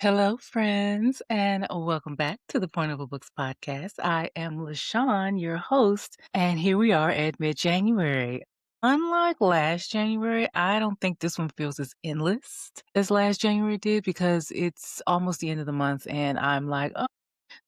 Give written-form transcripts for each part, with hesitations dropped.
Hello, friends, and welcome back to the Point of a Books podcast. I am LaShawn, your host, and here we are at mid January. Unlike last January, I don't think this one feels as endless as last January did because it's almost the end of the month, and I'm like, oh,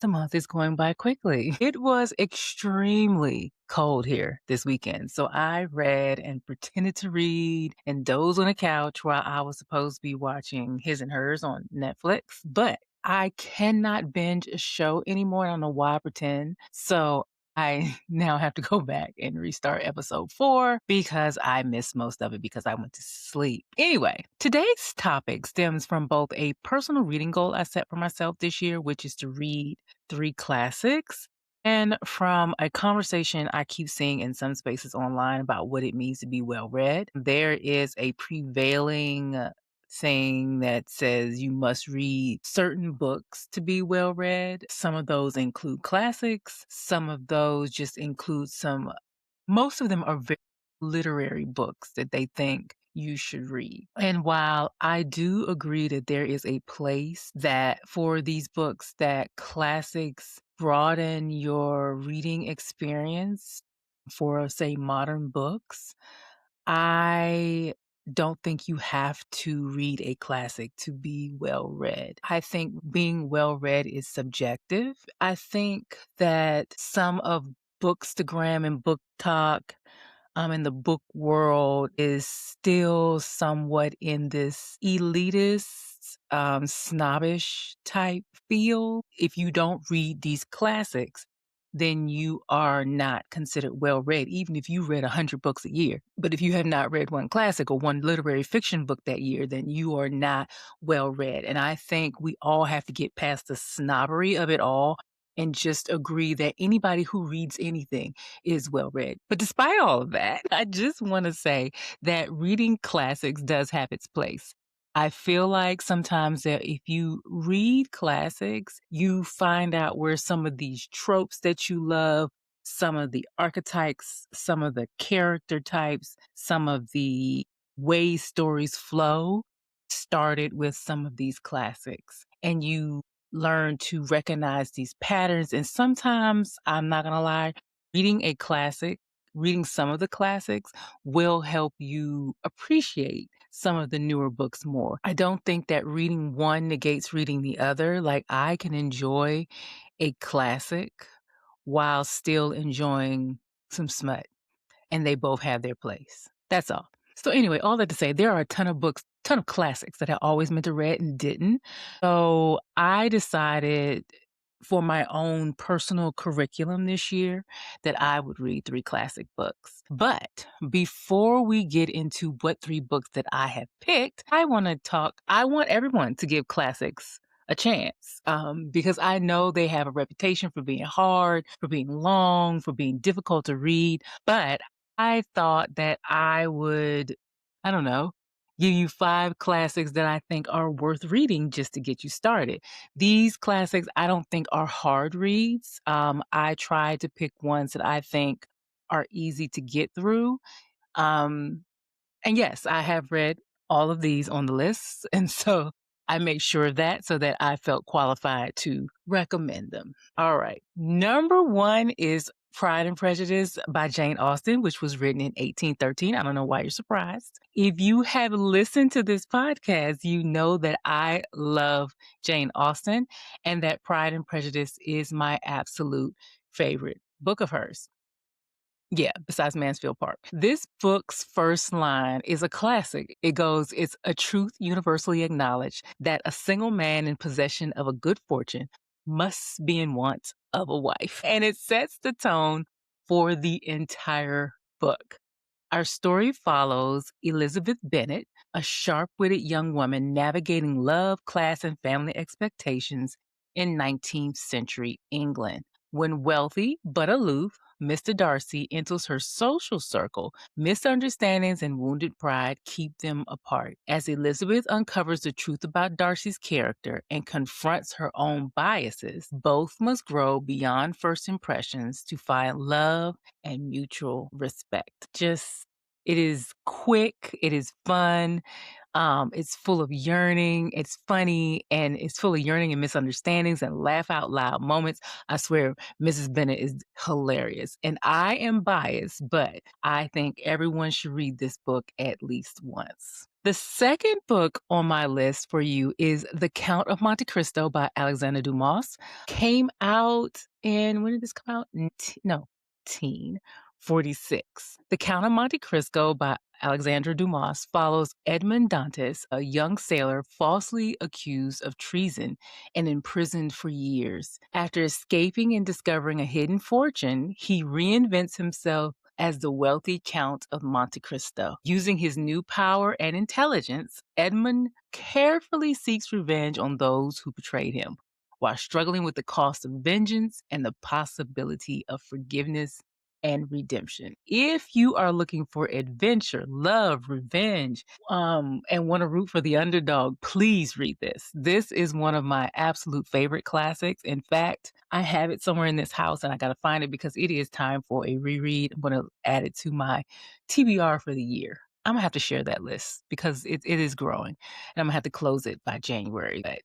the month is going by quickly. It was extremely cold here this weekend. So I read and pretended to read and doze on a couch while I was supposed to be watching His and Hers on Netflix. But I cannot binge a show anymore. I don't know why I pretend. So I now have to go back and restart episode 4 because I missed most of it because I went to sleep. Anyway, today's topic stems from both a personal reading goal I set for myself this year, which is to read 3 classics, and from a conversation I keep seeing in some spaces online about what it means to be well read. There is a prevailing saying that says you must read certain books to be well read. Some of those include classics, some of those just include most of them are very literary books that they think you should read. And while I do agree that there is a place that for these books that classics broaden your reading experience for say modern books, I don't think you have to read a classic to be well read. I think being well read is subjective. I think that some of Bookstagram and Book Talk in the book world is still somewhat in this elitist, snobbish type feel. If you don't read these classics, then you are not considered well read, even if you read 100 books a year. But if you have not read one classic or one literary fiction book that year, then you are not well read. And I think we all have to get past the snobbery of it all and just agree that anybody who reads anything is well read. But despite all of that, I just want to say that reading classics does have its place. I feel like sometimes that if you read classics, you find out where some of these tropes that you love, some of the archetypes, some of the character types, some of the ways stories flow started with some of these classics. And you learn to recognize these patterns. And sometimes, I'm not going to lie, reading a classic, reading some of the classics will help you appreciate some of the newer books more. I don't think that reading one negates reading the other. Like, I can enjoy a classic while still enjoying some smut, and they both have their place. That's all. So anyway, all that to say, there are a ton of books, ton of classics that I always meant to read and didn't. So I decided for my own personal curriculum this year that I would read 3 classic books. But before we get into what 3 books that I have picked, I want everyone to give classics a chance because I know they have a reputation for being hard, for being long, for being difficult to read. But I thought that I would, I don't know, give you 5 classics that I think are worth reading just to get you started. These classics I don't think are hard reads. I tried to pick ones that I think are easy to get through. Um, and yes, I have read all of these on the list. And so I made sure of that so that I felt qualified to recommend them. All right. Number 1 is Pride and Prejudice by Jane Austen, which was written in 1813. I don't know why you're surprised. If you have listened to this podcast, you know that I love Jane Austen and that Pride and Prejudice is my absolute favorite book of hers. Yeah, besides Mansfield Park. This book's first line is a classic. It goes, "It's a truth universally acknowledged that a single man in possession of a good fortune must be in want of a wife." And it sets the tone for the entire book. Our story follows Elizabeth Bennet, a sharp witted young woman navigating love, class, and family expectations in 19th century England. When wealthy but aloof, Mr. Darcy enters her social circle, misunderstandings and wounded pride keep them apart. As Elizabeth uncovers the truth about Darcy's character and confronts her own biases, both must grow beyond first impressions to find love and mutual respect. It is quick, it is fun. It's full of yearning, it's funny, and it's full of yearning and misunderstandings and laugh out loud moments. I swear, Mrs. Bennet is hilarious. And I am biased, but I think everyone should read this book at least once. The second book on my list for you is The Count of Monte Cristo by Alexander Dumas. Came out in, when did this come out? No, 1946. The Count of Monte Cristo by Alexandre Dumas follows Edmond Dantes, a young sailor falsely accused of treason and imprisoned for years. After escaping and discovering a hidden fortune, he reinvents himself as the wealthy Count of Monte Cristo. Using his new power and intelligence, Edmond carefully seeks revenge on those who betrayed him, while struggling with the cost of vengeance and the possibility of forgiveness and redemption. If you are looking for adventure, love, revenge, and want to root for the underdog, please read this. This is one of my absolute favorite classics. In fact, I have it somewhere in this house and I got to find it because it is time for a reread. I'm going to add it to my TBR for the year. I'm going to have to share that list because it is growing and I'm going to have to close it by January. But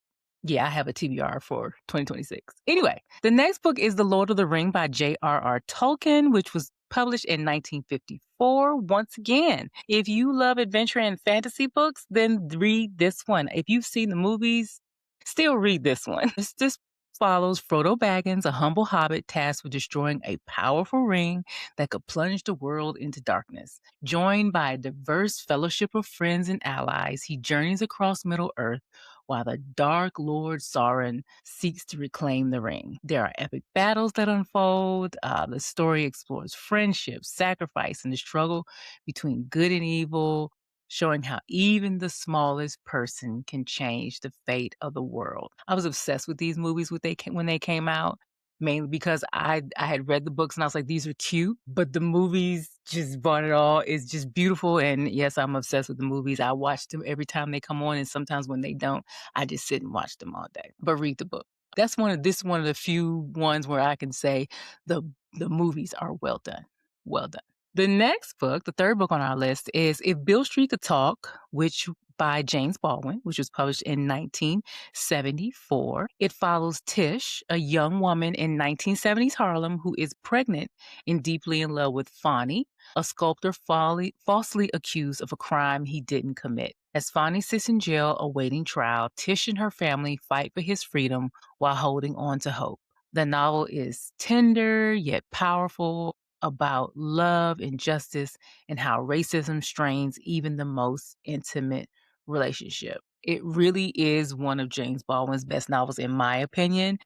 yeah, I have a TBR for 2026. Anyway, the next book is The Lord of the Ring by J.R.R. Tolkien, which was published in 1954. Once again, if you love adventure and fantasy books, then read this one. If you've seen the movies, still read this one. This follows Frodo Baggins, a humble hobbit tasked with destroying a powerful ring that could plunge the world into darkness. Joined by a diverse fellowship of friends and allies, he journeys across Middle-earth while the Dark Lord Sauron seeks to reclaim the ring. There are epic battles that unfold. The story explores friendship, sacrifice, and the struggle between good and evil, showing how even the smallest person can change the fate of the world. I was obsessed with these movies when they came out, mainly because I had read the books and I was like, these are cute, but the movies just brought it all. It's just beautiful. And yes, I'm obsessed with the movies. I watch them every time they come on, and sometimes when they don't, I just sit and watch them all day. But read the book. That's one of the few ones where I can say the the movies are well done. Well done. The next book, the third book on our list, is If Beale Street Could Talk, which by James Baldwin, which was published in 1974. It follows Tish, a young woman in 1970s Harlem who is pregnant and deeply in love with Fonnie, a sculptor falsely accused of a crime he didn't commit. As Fonnie sits in jail awaiting trial, Tish and her family fight for his freedom while holding on to hope. The novel is tender yet powerful, about love and justice and how racism strains even the most intimate relationship. It really is one of James Baldwin's best novels, in my opinion.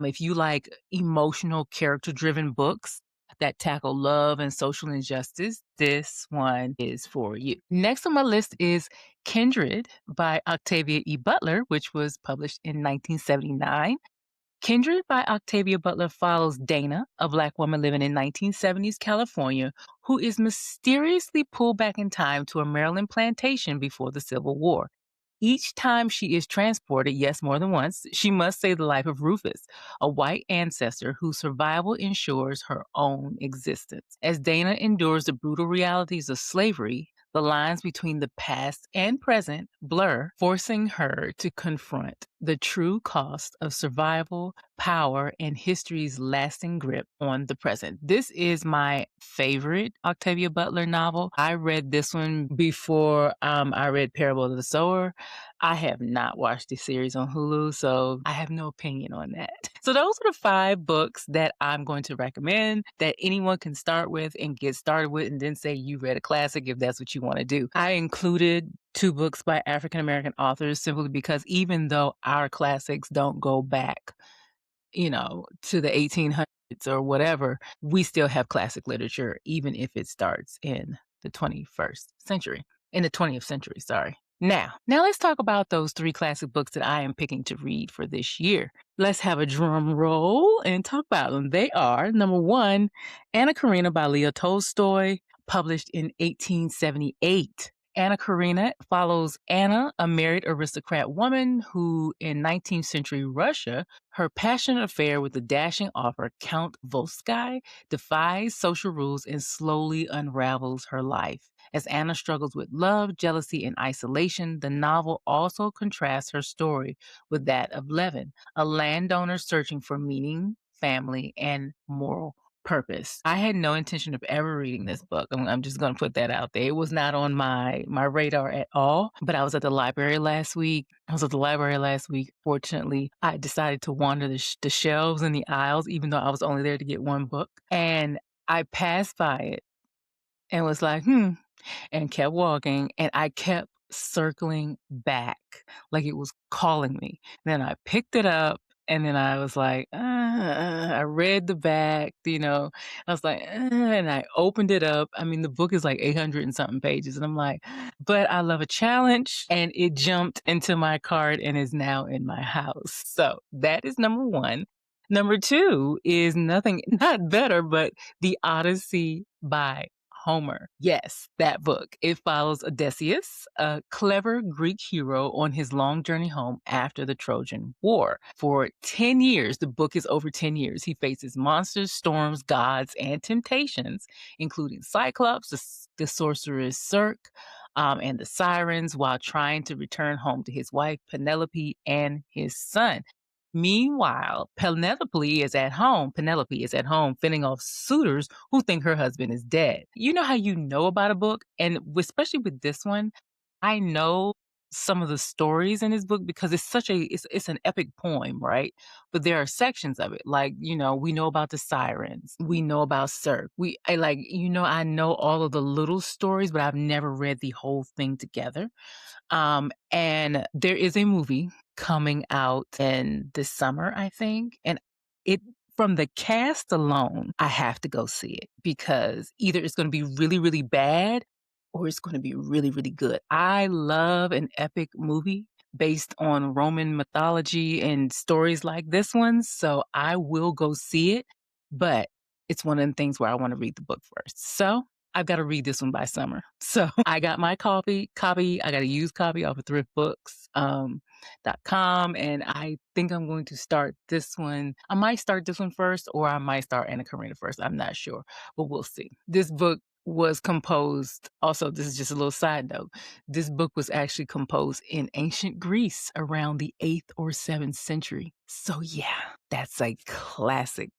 If you like emotional, character driven books that tackle love and social injustice, this one is for you. Next on my list is Kindred by Octavia E. Butler, which was published in 1979. Kindred by Octavia Butler follows Dana, a Black woman living in 1970s California, who is mysteriously pulled back in time to a Maryland plantation before the Civil War. Each time she is transported, yes, more than once, she must save the life of Rufus, a white ancestor whose survival ensures her own existence. As Dana endures the brutal realities of slavery, the lines between the past and present blur, forcing her to confront the true cost of survival, power, and history's lasting grip on the present. This is my favorite Octavia Butler novel. I read this one before I read Parable of the Sower. I have not watched the series on Hulu, so I have no opinion on that. So those are the 5 books that I'm going to recommend that anyone can start with and get started with, and then say you read a classic if that's what you want to do. I included 2 books by African American authors simply because even though our classics don't go back, to the 1800s or whatever, we still have classic literature, even if it starts in the 21st century, in the 20th century, sorry. Now let's talk about those 3 classic books that I am picking to read for this year. Let's have a drum roll and talk about them. They are number 1, Anna Karenina by Leo Tolstoy, published in 1878. Anna Karenina follows Anna, a married aristocrat woman who, in 19th century Russia, her passionate affair with the dashing author Count Volsky defies social rules and slowly unravels her life. As Anna struggles with love, jealousy, and isolation, the novel also contrasts her story with that of Levin, a landowner searching for meaning, family, and moral purpose. I had no intention of ever reading this book. I'm just going to put that out there. It was not on my radar at all. But I was at the library last week. Fortunately, I decided to wander the shelves and the aisles, even though I was only there to get one book. And I passed by it and was like, and kept walking, and I kept circling back like it was calling me. Then I picked it up, and then I was like, I read the back, I was like, and I opened it up. I mean, the book is like 800 and something pages, and I'm like, but I love a challenge, and it jumped into my cart and is now in my house. So that is number one. Number two is nothing, not better, but The Odyssey by Homer. Yes, that book. It follows Odysseus, a clever Greek hero, on his long journey home after the Trojan War. For 10 years, the book is over 10 years, he faces monsters, storms, gods, and temptations, including Cyclops, the sorceress Circe, and the sirens, while trying to return home to his wife, Penelope, and his son. Meanwhile, Penelope is at home fending off suitors who think her husband is dead. You know how you know about a book, and especially with this one, I know some of the stories in this book because it's an epic poem, right? But there are sections of it, like, we know about the sirens, we know about Circe. I know all of the little stories, but I've never read the whole thing together. And there is a movie coming out in this summer, I think. And it from the cast alone, I have to go see it because either it's going to be really, really bad or it's going to be really, really good. I love an epic movie based on Roman mythology and stories like this one. So I will go see it, but it's one of the things where I want to read the book first. So I've got to read this one by summer. So I got my copy. I got a used copy off of thriftbooks.com. And I think I'm going to start this one. I might start this one first, or I might start Anna Karenina first. I'm not sure, but we'll see. This book was composed, also, this is just a little side note. This book was actually composed in ancient Greece around the 8th or 7th century. So yeah, that's a classic,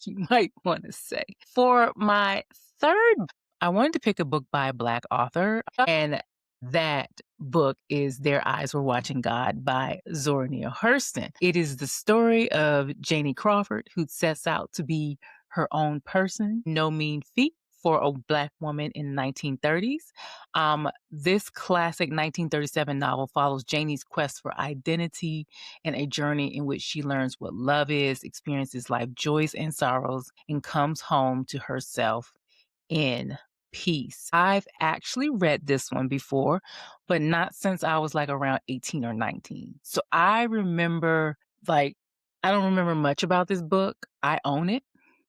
you might want to say. For my third, I wanted to pick a book by a Black author, and that book is Their Eyes Were Watching God by Zora Neale Hurston. It is the story of Janie Crawford, who sets out to be her own person, no mean feat for a Black woman in the 1930s. This classic 1937 novel follows Janie's quest for identity and a journey in which she learns what love is, experiences life joys and sorrows, and comes home to herself in peace. I've actually read this one before, but not since I was like around 18 or 19. So I remember, I don't remember much about this book. I own it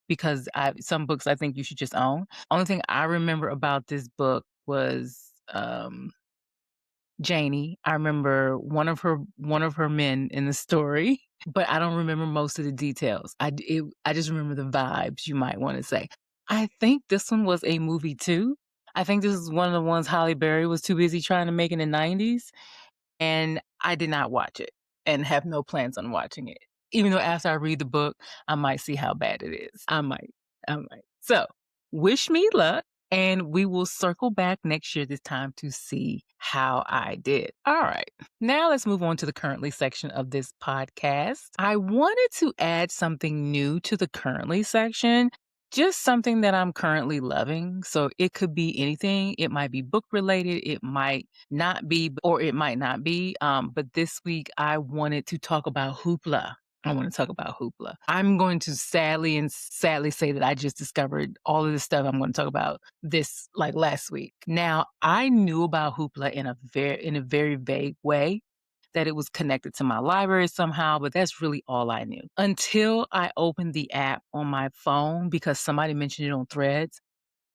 because some books I think you should just own. Only thing I remember about this book was Janie. I remember one of her men in the story, but I don't remember most of the details. I just remember the vibes, you might want to say. I think this one was a movie too. I think this is one of the ones Halle Berry was too busy trying to make in the 90s, and I did not watch it and have no plans on watching it. Even though after I read the book, I might see how bad it is. I might. So, wish me luck. And we will circle back next year this time to see how I did. All right. Now let's move on to the currently section of this podcast. I wanted to add something new to the currently section, just something that I'm currently loving. So it could be anything. It might be book related. It might not be, or it might not be. But this week I wanted to talk about Hoopla. I'm going to sadly say that I just discovered all of this stuff I'm going to talk about this like last week. Now, I knew about Hoopla in a very vague way, that it was connected to my library somehow, but that's really all I knew until I opened the app on my phone because somebody mentioned it on Threads,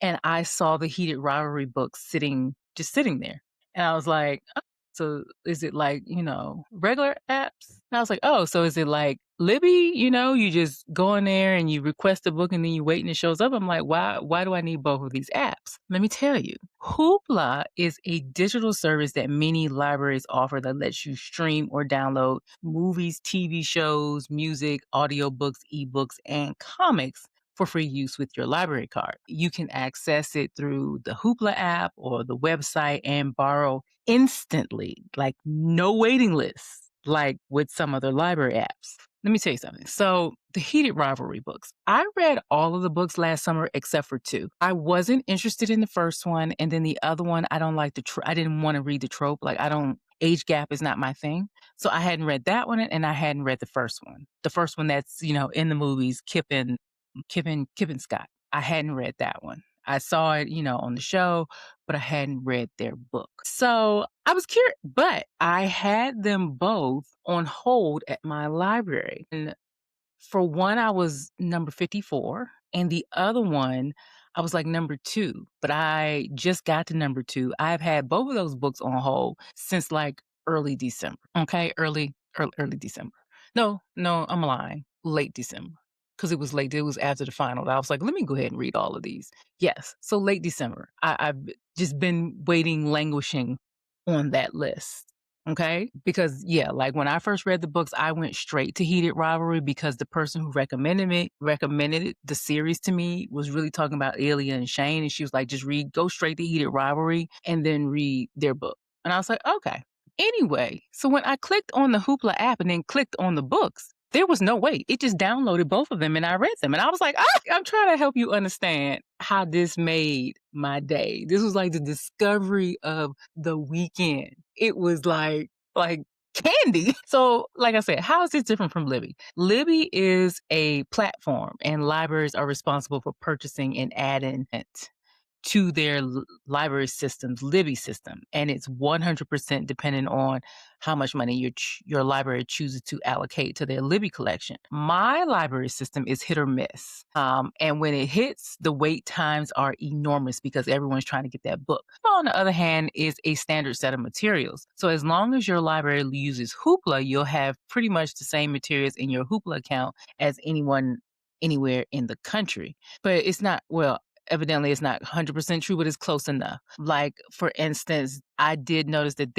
and I saw the Heated Rivalry book just sitting there. And I was like, So is it like, regular apps? And I was like, oh, so is it like Libby? You just go in there and you request a book and then you wait and it shows up. I'm like, why do I need both of these apps? Let me tell you. Hoopla is a digital service that many libraries offer that lets you stream or download movies, TV shows, music, audiobooks, ebooks, and comics for free use with your library card. You can access it through the Hoopla app or the website and borrow instantly, like no waiting lists, like with some other library apps. Let me tell you something. So, the Heated Rivalry books. I read all of the books last summer except for two. I wasn't interested in the first one, and then the other one, I don't like I didn't want to read the trope. Like, I don't, age gap is not my thing. So, I hadn't read that one, and I hadn't read the first one. The first one that's, in the movies, Kip and Scott. I hadn't read that one. I saw it, on the show, but I hadn't read their book. So I was curious, but I had them both on hold at my library. And for one, I was number 54, and the other one, I was like number 2, but I just got to number 2. I've had both of those books on hold since like early December. Okay, early December. No, I'm lying. Late December. Because it was late. It was after the final. I was like, let me go ahead and read all of these. Yes. So late December. I've just been waiting, languishing on that list. Okay. Because yeah, like when I first read the books, I went straight to Heated Rivalry because the person who the series to me was really talking about Ilya and Shane. And she was like, just go straight to Heated Rivalry and then read their book. And I was like, okay. Anyway, so when I clicked on the Hoopla app and then clicked on the books, there was no way. It just downloaded both of them and I read them. And I was like, I'm trying to help you understand how this made my day. This was like the discovery of the weekend. It was like candy. So, like I said, how is this different from Libby? Libby is a platform and libraries are responsible for purchasing and adding it to their library system's Libby system, and it's 100% dependent on how much money your library chooses to allocate to their Libby collection. My library system is hit or miss, and when it hits, the wait times are enormous because everyone's trying to get that book. On the other hand, is a standard set of materials. So as long as your library uses Hoopla, you'll have pretty much the same materials in your Hoopla account as anyone anywhere in the country. But it's not, well, evidently it's not 100% true, but it's close enough. Like, for instance, I did notice that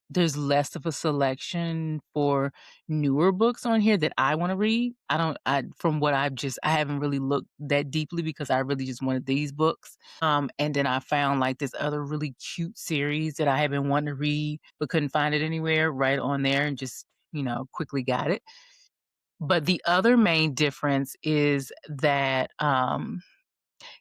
there's less of a selection for newer books on here that I want to read. From what I haven't really looked that deeply because I really just wanted these books. And then I found like this other really cute series that I have been wanting to read, but couldn't find it anywhere right on there and just, quickly got it. But the other main difference is that,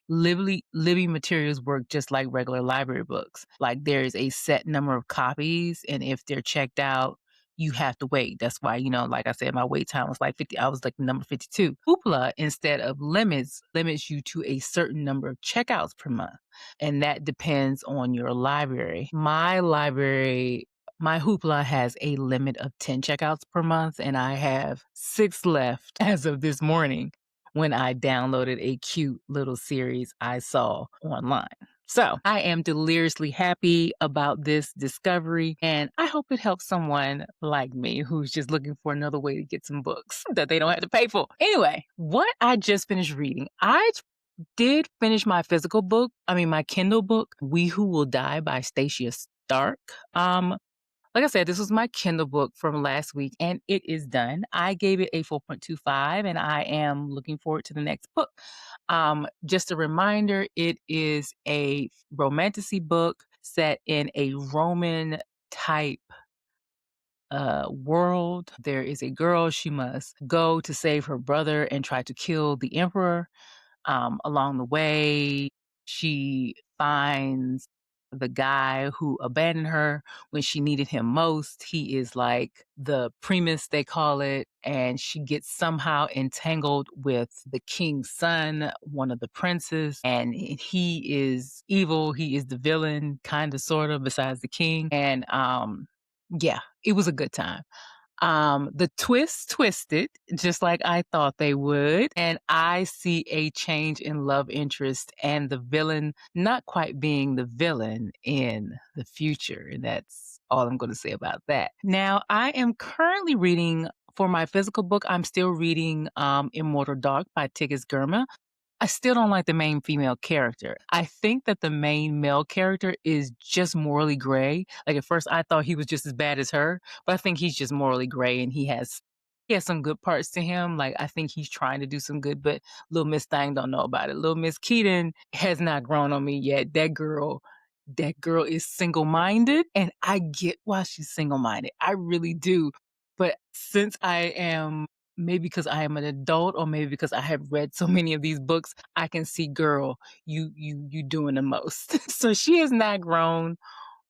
Libby materials work just like regular library books. Like there is a set number of copies, and if they're checked out, you have to wait. That's why, like I said, my wait time was like 50. I was like number 52. Hoopla, instead of limits you to a certain number of checkouts per month. And that depends on your library. My Hoopla has a limit of 10 checkouts per month, and I have 6 left as of this morning when I downloaded a cute little series I saw online. So I am deliriously happy about this discovery, and I hope it helps someone like me who's just looking for another way to get some books that they don't have to pay for. Anyway, what I just finished reading, I did finish my my Kindle book, We Who Will Die by Stacia Stark. Like I said, this was my Kindle book from last week and it is done. I gave it a 4.25 and I am looking forward to the next book. Just a reminder, it is a romantasy book set in a Roman type world. There is a girl, she must go to save her brother and try to kill the emperor. Along the way, she finds the guy who abandoned her when she needed him most. He is like the primus, they call it, and she gets somehow entangled with the king's son, one of the princes, and he is evil. He is the villain, kind of, sort of, besides the king. And yeah, it was a good time. The twist twisted just like I thought they would, and I see a change in love interest and the villain not quite being the villain in the future. And that's all I'm going to say about that. Now, I am currently reading for my physical book. I'm still reading Immortal Dark by Tigges Germa. I still don't like the main female character. I think that the main male character is just morally gray. Like at first I thought he was just as bad as her, but I think he's just morally gray and he has some good parts to him. Like I think he's trying to do some good, but little Miss Thing don't know about it. Little Miss Keaton has not grown on me yet. That girl is single-minded and I get why she's single-minded. I really do. But since I am maybe because I am an adult or maybe because I have read so many of these books, I can see, girl, you doing the most. So she has not grown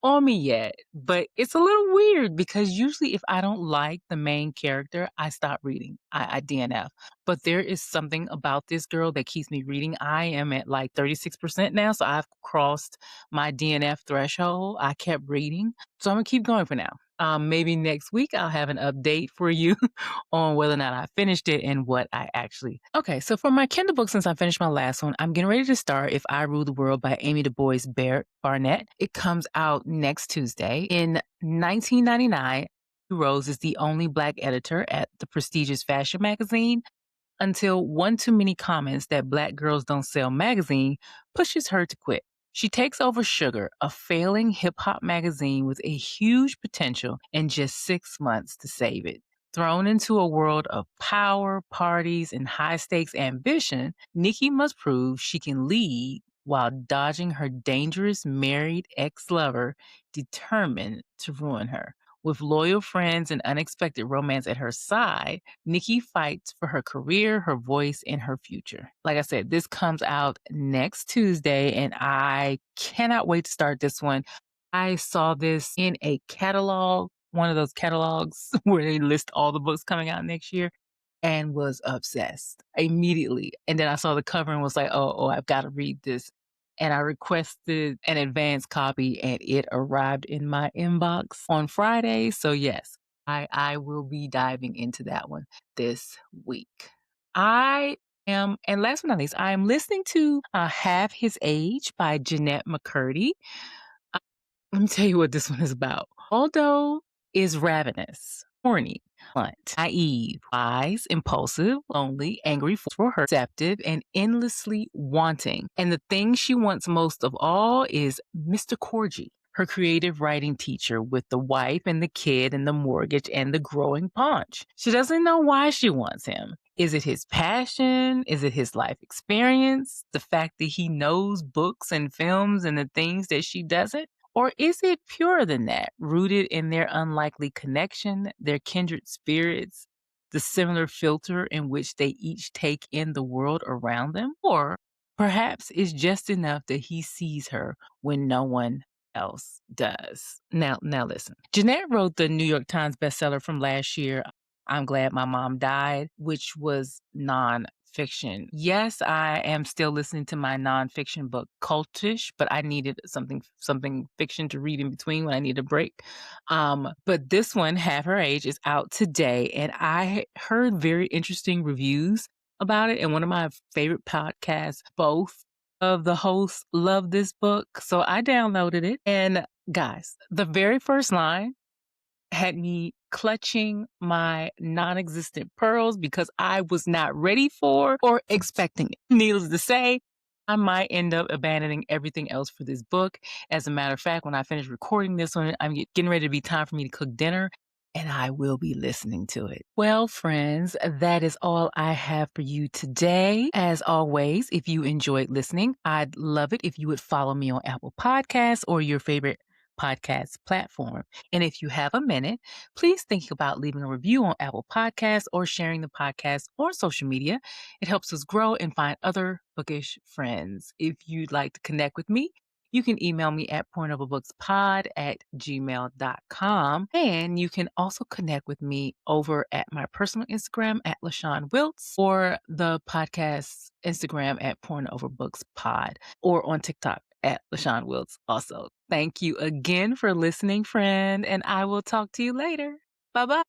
on me yet, but it's a little weird because usually if I don't like the main character, I stop reading. I DNF. But there is something about this girl that keeps me reading. I am at like 36% now, so I've crossed my DNF threshold. I kept reading, so I'm gonna keep going for now. Maybe next week I'll have an update for you on whether or not I finished it and what I actually. Okay, so for my Kindle book, since I finished my last one, I'm getting ready to start If I Rule the World by Amy DuBois Barnett. It comes out next Tuesday. In 1999, Rose is the only Black editor at the prestigious fashion magazine until one too many comments that Black Girls Don't Sell magazine pushes her to quit. She takes over Sugar, a failing hip hop magazine with a huge potential, in just 6 months to save it. Thrown into a world of power, parties, and high stakes ambition, Nikki must prove she can lead while dodging her dangerous married ex lover determined to ruin her. With loyal friends and unexpected romance at her side, Nikki fights for her career, her voice, and her future. Like I said, this comes out next Tuesday, and I cannot wait to start this one. I saw this in a catalog, one of those catalogs where they list all the books coming out next year, and was obsessed immediately. And then I saw the cover and was like, oh, I've got to read this. And I requested an advance copy and it arrived in my inbox on Friday. So yes, I will be diving into that one this week. And last but not least, I am listening to Half His Age by Jeanette McCurdy. Let me tell you what this one is about. Aldo is ravenous, horny, blunt, naive, wise, impulsive, lonely, angry for her, receptive, and endlessly wanting. And the thing she wants most of all is Mr. Corgi, her creative writing teacher with the wife and the kid and the mortgage and the growing paunch. She doesn't know why she wants him. Is it his passion? Is it his life experience? The fact that he knows books and films and the things that she doesn't? Or is it purer than that, rooted in their unlikely connection, their kindred spirits, the similar filter in which they each take in the world around them? Or perhaps it's just enough that he sees her when no one else does. Now listen. Jeanette wrote the New York Times bestseller from last year, I'm Glad My Mom Died, which was nonfiction. Yes, I am still listening to my nonfiction book, Cultish, but I needed something fiction to read in between when I need a break. But this one, Half Her Age, is out today, and I heard very interesting reviews about it. And one of my favorite podcasts, both of the hosts love this book, so I downloaded it. And guys, the very first line had me clutching my non existent pearls because I was not ready for or expecting it. Needless to say, I might end up abandoning everything else for this book. As a matter of fact, when I finish recording this one, I'm getting ready to be time for me to cook dinner. And I will be listening to it. Well, friends, that is all I have for you today. As always, if you enjoyed listening, I'd love it if you would follow me on Apple Podcasts or your favorite podcast platform. And if you have a minute, please think about leaving a review on Apple Podcasts or sharing the podcast on social media. It helps us grow and find other bookish friends. If you'd like to connect with me, you can email me at pointofabookspod@gmail.com. And you can also connect with me over at my personal Instagram at LaShawn Wiltz or the podcast Instagram at pointoverbookspod or on TikTok at LaShawn Wiltz also. Thank you again for listening, friend, and I will talk to you later. Bye-bye.